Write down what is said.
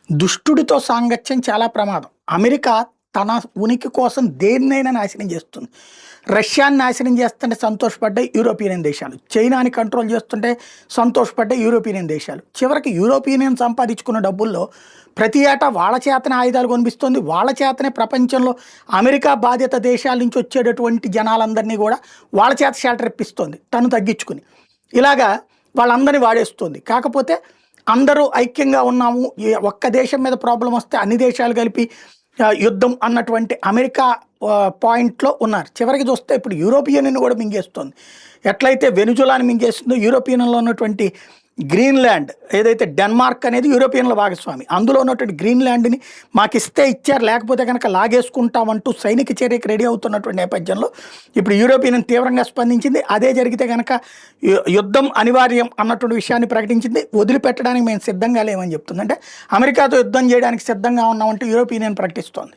దుష్టుడితో సాంగత్యం చాలా ప్రమాదం. అమెరికా తన ఉనికి కోసం దేన్నైనా నాశనం చేస్తుంది. రష్యాని నాశనం చేస్తుంటే సంతోషపడ్డాయి యూరోపియన్ దేశాలు. చైనాని కంట్రోల్ చేస్తుంటే సంతోషపడ్డాయి యూరోపియన్ దేశాలు. చివరికి యూరోపియన్ సంపాదించుకున్న డబ్బుల్లో ప్రతి ఏటా వాళ్ళ చేతనే ఆయుధాలు కొనిపిస్తుంది. వాళ్ళ చేతనే ప్రపంచంలో అమెరికా బాధిత దేశాల నుంచి వచ్చేటటువంటి జనాలందరినీ కూడా వాళ్ళ చేత షెల్టర్ ఇప్పిస్తుంది తను తగ్గించుకుని. ఇలాగా వాళ్ళందరినీ వాడేస్తుంది. కాకపోతే అందరూ ఐక్యంగా ఉన్నాము, ఒక్క దేశం మీద ప్రాబ్లం వస్తే అన్ని దేశాలు కలిపి యుద్ధం అన్నటువంటి అమెరికా పాయింట్లో ఉన్నారు. చివరికి చూస్తే ఇప్పుడు యూరోపియన్ కూడా మింగేస్తుంది. ఎట్లయితే వెనుజులాని మింగేస్తుందో యూరోపియన్లో ఉన్నటువంటి గ్రీన్లాండ్, ఏదైతే డెన్మార్క్ అనేది యూరోపియన్ల భాగస్వామి, అందులో ఉన్నటువంటి గ్రీన్లాండ్ని మాకు ఇస్తే ఇచ్చారు, లేకపోతే కనుక లాగేసుకుంటామంటూ సైనిక చర్యకి రెడీ అవుతున్నటువంటి నేపథ్యంలో ఇప్పుడు యూరోపియన్ తీవ్రంగా స్పందించింది. అదే జరిగితే కనుక యుద్ధం అనివార్యం అన్నటువంటి విషయాన్ని ప్రకటించింది. వదిలిపెట్టడానికి మేము సిద్ధంగా లేమని చెప్తుంది. అంటే అమెరికాతో యుద్ధం చేయడానికి సిద్ధంగా ఉన్నామంటూ యూరోపియన్ ప్రకటిస్తోంది.